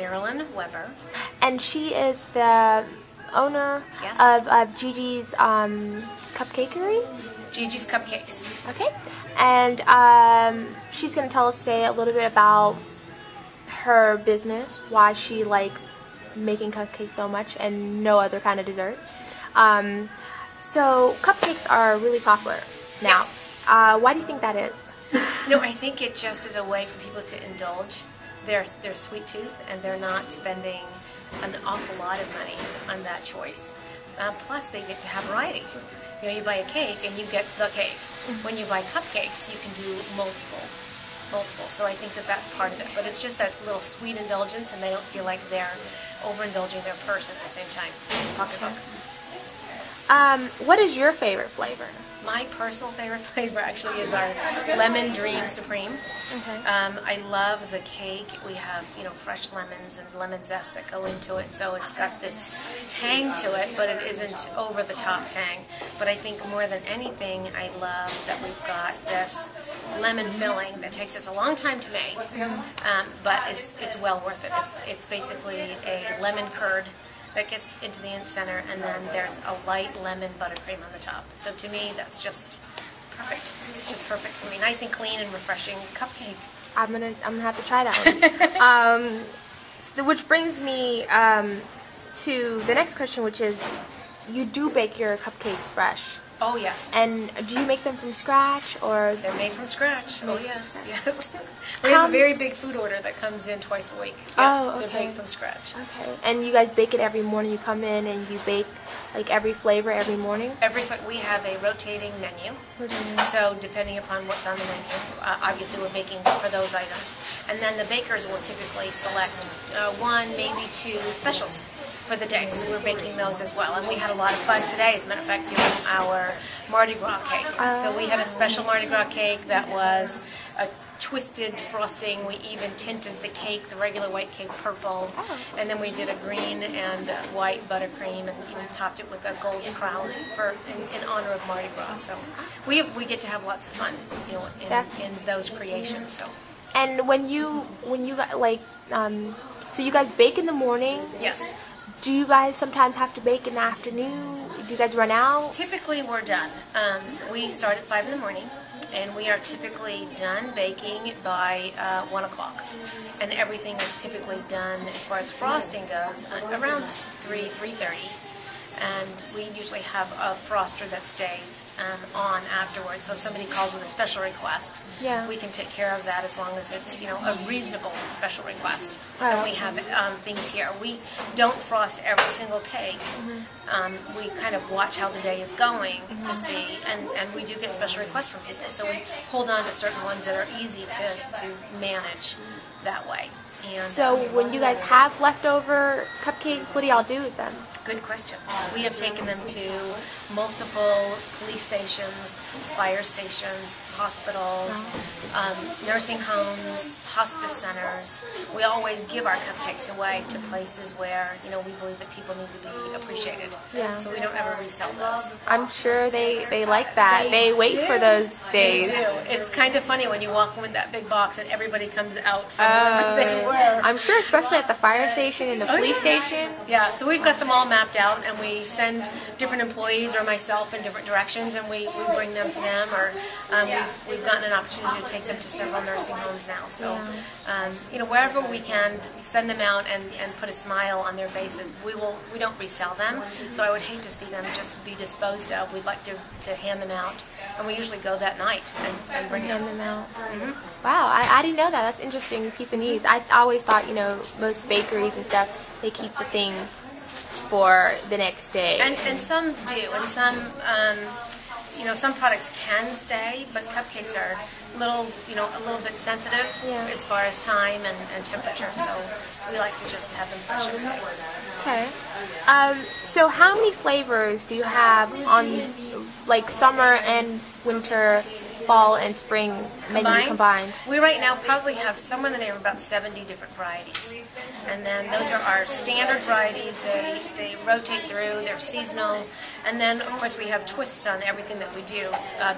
Marilyn Webber. And she is the owner Yes. of Gigi's Cupcakery? Gigi's Cupcakes. Okay. And she's going to tell us today a little bit about her business, why she likes making cupcakes so much and no other kind of dessert. So cupcakes are really popular now. Yes. Why do you think that is? No, I think it just is a way for people to indulge their sweet tooth, and they're not spending an awful lot of money on that choice. Plus, they get to have variety. You know, you buy a cake and you get the cake. When you buy cupcakes, you can do multiple. So I think that that's part of it. But it's just that little sweet indulgence, and they don't feel like they're overindulging their purse at the same time. Pocketbook. What is your favorite flavor? My personal favorite flavor actually is our Lemon Dream Supreme. Okay. I love the cake. We have, you know, fresh lemons and lemon zest that go into it, so it's got this tang to it, but it isn't over the top tang. But I think more than anything, I love that we've got this lemon filling that takes us a long time to make, but it's well worth it. It's basically a lemon curd that gets into the center, and then there's a light lemon buttercream on the top. So to me, that's just perfect. It's just perfect for me. Nice and clean and refreshing cupcake. I'm gonna have to try that one. So which brings me to the next question, which is, you do bake your cupcakes fresh. Oh, yes. And do you make them from scratch, or? They're made from scratch. Oh, yes, yes. We have a very big food order that comes in twice a week. Yes, Oh, okay. they're baked from scratch. Okay. And you guys bake it every morning? You come in and you bake like every flavor every morning? We have a rotating menu. So depending upon what's on the menu, obviously we're baking for those items. And then the bakers will typically select one, maybe two specials for the day, so we're baking those as well. And we had a lot of fun today, as a matter of fact, doing our Mardi Gras cake. So we had a special Mardi Gras cake that was a twisted frosting. We even tinted the cake, the regular white cake, purple, and then we did a green and white buttercream, and even topped it with a gold crown in honor of Mardi Gras. So we get to have lots of fun, you know, in those creations. So. And when you got like so you guys bake in the morning? Yes. Do you guys sometimes have to bake in the afternoon? Do you guys run out? Typically we're done. We start at 5 in the morning, and we are typically done baking by 1 o'clock. And everything is typically done, as far as frosting goes, around 3:30. And we usually have a froster that stays on afterwards. So if somebody calls with a special request, we can take care of that as long as it's, you know, a reasonable special request. And we have things here. We don't frost every single cake. We kind of watch how the day is going to see, and we do get special requests from people. So we hold on to certain ones that are easy to manage that way. And, so when you guys have leftover cupcakes, what do y'all do with them? Good question. We have taken them to multiple police stations, fire stations, hospitals, nursing homes, hospice centers. We always give our cupcakes away to places where, you know, we believe that people need to be appreciated. Yeah. So we don't ever resell those. I'm sure they like that. They wait for those days. They do. It's kind of funny when you walk in with that big box and everybody comes out from wherever they were. I'm sure, especially at the fire station and the police station. Yeah, so we've got them all mapped out, and we send different employees or myself in different directions, and we bring them to them, or we've gotten an opportunity to take them to several nursing homes now. So, you know, wherever we can, send them out and put a smile on their faces. We don't resell them, so I would hate to see them just be disposed of. We'd like to hand them out, and we usually go that night and bring them out. Wow, I didn't know that. That's an interesting piece of news. I always thought, you know, most bakeries and stuff, they keep the things for the next day. And some do, and some, you know, some products can stay, but cupcakes are a little bit sensitive as far as time and temperature, so we like to just have them fresh every day. Okay. So how many flavors do you have on, like, summer and winter fall and spring menu combined? We right now probably have somewhere in the neighborhood about 70 different varieties. And then those are our standard varieties. They rotate through, they're seasonal. And then, of course, we have twists on everything that we do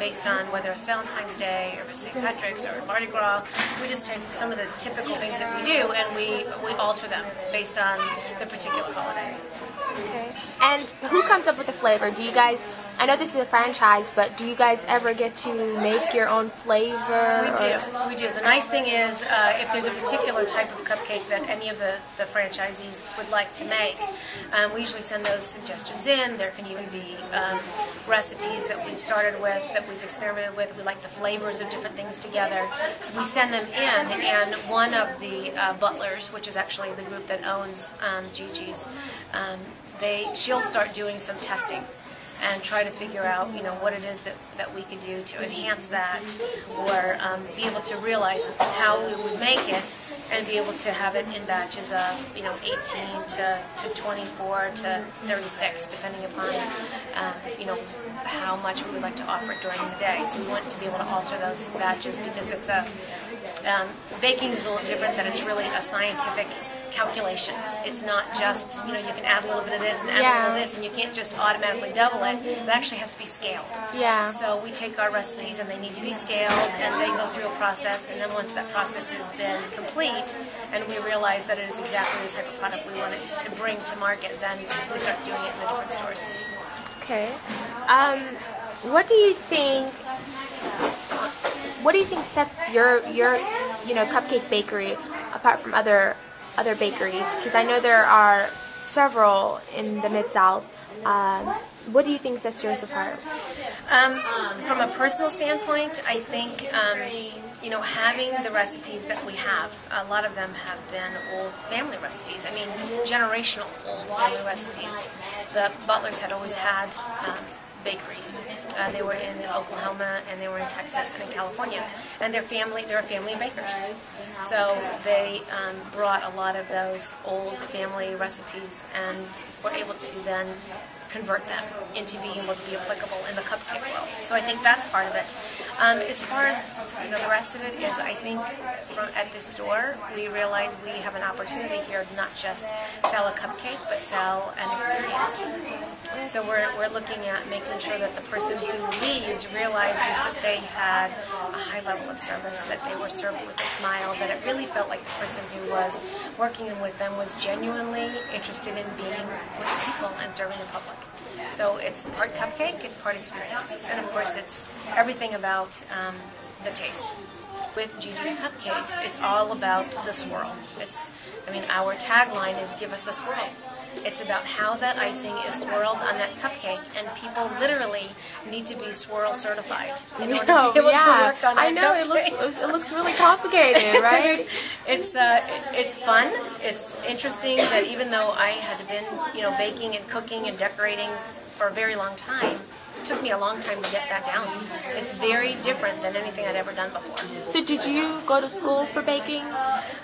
based on whether it's Valentine's Day or if it's St. Patrick's or Mardi Gras. We just take some of the typical things that we do and we alter them based on the particular holiday. Okay. And who comes up with the flavor? Do you guys, I know this is a franchise, but do you guys ever get to make your own flavor? We do. The nice thing is if there's a particular type of cupcake that any of the franchisees would like to make, we usually send those suggestions in. There can even be recipes that we've started with, that we've experimented with. We like the flavors of different things together. So we send them in, and one of the butlers, which is actually the group that owns Gigi's, she'll start doing some testing and try to figure out, what it is that we could do to enhance that, or be able to realize how we would make it and be able to have it in batches of, 18 to 24 to 36, depending upon, how much we would like to offer during the day. So we want to be able to alter those batches because it's baking is a little different than it's really a scientific calculation. It's not just, you can add a little bit of this and add a little of this, and you can't just automatically double it. It actually has to be scaled. Yeah. So we take our recipes and they need to be scaled, and they go through a process, and then once that process has been complete and we realize that it is exactly the type of product we want it to bring to market, then we start doing it in the different stores. Okay. What do you think sets your cupcake bakery apart from other bakeries? Because I know there are several in the Mid-South. What do you think sets yours apart? From a personal standpoint, I think having the recipes that we have, a lot of them have been old family recipes. I mean, generational old family recipes. The Butlers had always had bakeries. They were in Oklahoma, and they were in Texas, and in California. And they're a family of bakers. So they brought a lot of those old family recipes and were able to then convert them into being able to be applicable in the cupcake world. So I think that's part of it. As far as the rest of it is, I think at this store we realize we have an opportunity here to not just sell a cupcake, but sell an experience. So we're looking at making sure that the person who leaves realizes that they had a high level of service, that they were served with a smile, that it really felt like the person who was working with them was genuinely interested in being with people and serving the public. So it's part cupcake, it's part experience, and of course it's everything about the taste. With Gigi's Cupcakes, it's all about the swirl. Our tagline is "Give us a swirl." It's about how that icing is swirled on that cupcake, and people literally need to be swirl certified in order to be able to work on our cupcakes. It looks really complicated, right? It's fun. It's interesting that even though I had been, baking and cooking and decorating for a very long time, it took me a long time to get that down. It's very different than anything I'd ever done before. So did you go to school for baking?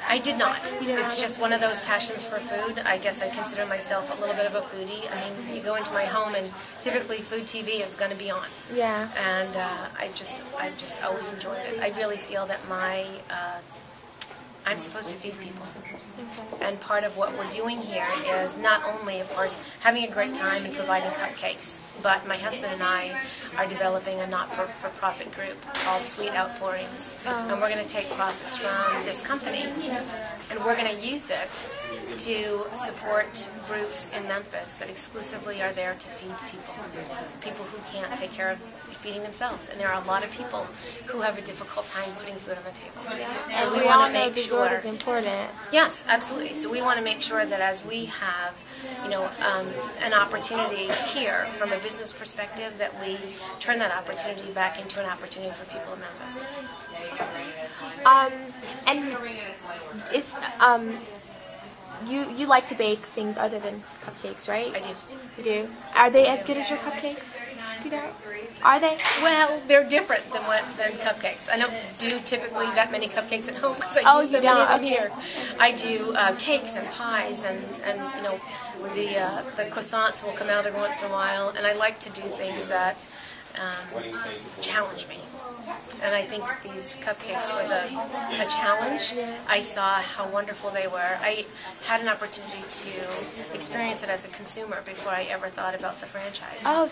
I did not. It's just one of those passions for food. I guess I consider myself a little bit of a foodie. I mean, you go into my home and typically food TV is going to be on. Yeah. And I've just always enjoyed it. I really feel that I'm supposed to feed people. Okay. And part of what we're doing here is not only, of course, having a great time and providing cupcakes, but my husband and I are developing a not-for-profit group called Sweet Outpourings. And we're going to take profits from this company, and we're going to use it to support groups in Memphis that exclusively are there to feed people who can't take care of feeding themselves. And there are a lot of people who have a difficult time putting food on the table. So we want to make sure is important. Yes, absolutely. So we want to make sure that as we have, an opportunity here from a business perspective, that we turn that opportunity back into an opportunity for people in Memphis. You like to bake things other than cupcakes, right? I do. You do? Are they as good as your cupcakes? Are they? Well, they're different than cupcakes. I don't do typically that many cupcakes at home because I use so many of them here. I do cakes and pies, and the croissants will come out every once in a while, and I like to do things that challenge me. And I think these cupcakes were a challenge. I saw how wonderful they were. I had an opportunity to experience it as a consumer before I ever thought about the franchise. Oh.